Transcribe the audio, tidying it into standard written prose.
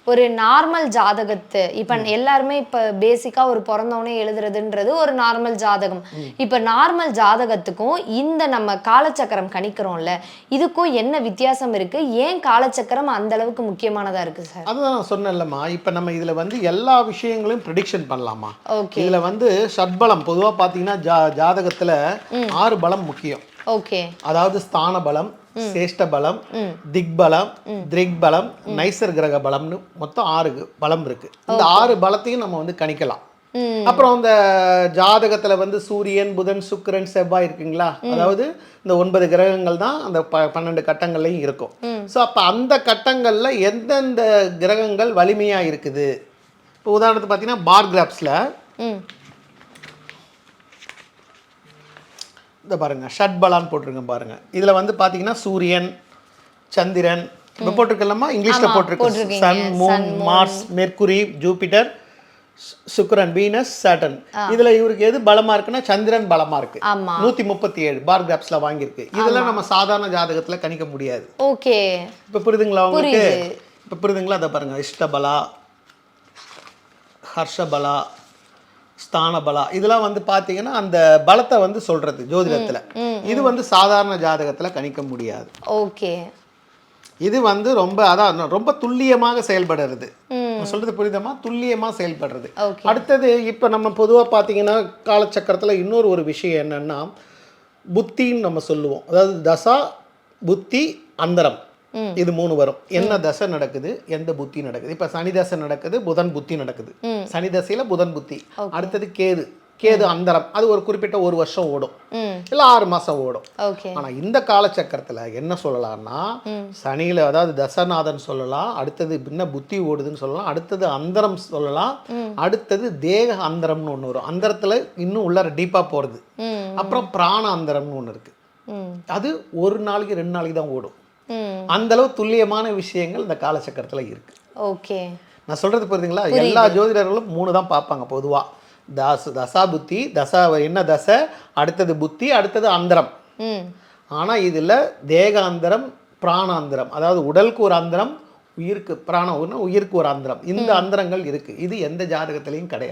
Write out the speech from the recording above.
ஒரு நார்மல் ஜாதகத்தை இப்ப எல்லாருமே இப்ப பேசிக்கா ஒரு பிறந்தவனே எழுதுறதுன்றது ஒரு நார்மல் ஜாதகம். இப்ப நார்மல் ஜாதகத்துக்கும் இந்த நம்ம காலச்சக்கரம் கணிக்கிறோம்ல, இதுக்கும் என்ன வித்தியாசம் இருக்கு? ஏன் காலச்சக்கரம் அந்த அளவுக்கு முக்கியமானதா இருக்கு சார்? அதுதான் நான் சொன்னேன்லம்மா, இப்ப நம்ம இதுல எல்லா விஷயங்களையும் ப்ரெடிக்ஷன் பண்ணலாமா. ஓகே. இதுல ஷட்பலம் பொதுவா பாத்தீங்கன்னா ஜாதகத்துல 6 பலம் முக்கியம். ஓகே. அதாவது ஸ்தான பலம், சேஷ்ட பலம், திக்பலம், திரிக்பலம், நைசர் கிரக பலம்னு மொத்தம் 6 பலம் இருக்கு. இந்த 6 பலத்தையும் நம்ம கணிக்கலாம். அப்புறம் இந்த ஜாதகத்துல சூரியன், புதன், சுக்கிரன், செவ்வாய் இருக்குங்களா, அதாவது இந்த 9 கிரகங்கள் தான் அந்த 12 கட்டங்கள்லையும் இருக்கும். ஸோ அப்போ அந்த கட்டங்கள்ல எந்தெந்த கிரகங்கள் வலிமையா இருக்குது. இப்போ உதாரணத்துக்கு பார்த்தீங்கன்னா பார் கிராப்ஸில் இந்த பாருங்க ஷட்பலான்னு போட்டிருக்கேன் பாருங்க. இதுல பாத்தீங்கன்னா சூரியன், சந்திரன் இப்போ போட்டிருக்கலாமா, இங்கிலீஷ்ல போட்டிருக்கு. Sun, moon, Mars, Mercury, Jupiter, சுக்கிரன், வீனஸ், சாட்டர்ன். இதுல இவருக்கு எது பலமா இருக்குன்னா சந்திரன் பலமா இருக்கு. 137 பார் கிராப்ஸ்ல வாங்கியிருக்கு. இதெல்லாம் நம்ம சாதாரண ஜாதகத்துல கணிக்க முடியாது. ஓகே, இப்ப புரியுதுங்களா உங்களுக்கு? இப்ப புரியுதுங்களா? அதை பாருங்க, இஷ்டபலா, ஹர்ஷபலா, ஸ்தானபலா, இதெல்லாம் பார்த்தீங்கன்னா அந்த பலத்தை சொல்றது ஜோதிடத்துல. இது சாதாரண ஜாதகத்துல கணிக்க முடியாது. ஓகே. இது ரொம்ப அதான் ரொம்ப துல்லியமாக செயல்படுறது. சொல்றது புரியுதமா? துல்லியமா செயல்படுறது. அடுத்தது இப்ப நம்ம பொதுவா பார்த்தீங்கன்னா காலச்சக்கரத்துல இன்னொரு விஷயம் என்னன்னா புத்தின்னு நம்ம சொல்லுவோம். அதாவது தசா, புத்தி, அந்தரம், இது 3 வரும். என்ன தசை நடக்குது, எந்த புத்தி நடக்குது. இப்ப சனி தசை நடக்குது, புதன் புத்தி நடக்குது. சனி தசையில புதன் புத்தி. அடுத்தது கேது அந்தரம். அது ஒரு குறிப்பிட்ட 1 வருஷம் ஓடும், இல்ல 6 மாசம் ஓடும். ஆனா இந்த காலச்சக்கரத்துல என்ன சொல்லலாம்னா, சனியில அதாவது தசநாதன் சொல்லலாம், அடுத்தது பின்ன புத்தி ஓடுதுன்னு சொல்லலாம், அடுத்தது அந்தரம் சொல்லலாம், அடுத்தது தேக அந்தரம்னு ஒண்ணு வரும். அந்தரத்துல இன்னும் உள்ளார டீப்பா போறது. அப்புறம் பிராண அந்தரம்னு ஒண்ணு இருக்கு. அது 1 நாளைக்கு 2 நாளைக்கு தான் ஓடும். அந்த அளவு துல்லியமான விஷயங்கள் இந்த காலச்சக்கரத்துல இருக்கு. ஓகே, நான் சொல்றது புரியுதுங்களா? எல்லா ஜோதிடர்களும் 3 தான் பார்ப்பாங்க பொதுவா. தசா புத்தி, தசா என்ன தசை, அடுத்தது புத்தி, அடுத்தது அந்தரம். ஆனா இதுல தேகாந்தரம், பிராணாந்தரம், அதாவது உடலுக்கு ஒரு அந்தரம், உயிருக்கு பிராணம், உயிருக்கு ஒரு அந்தரம். இந்த அந்தரங்கள் இருக்கு. இது எந்த ஜாதகத்திலையும் கிடையாது.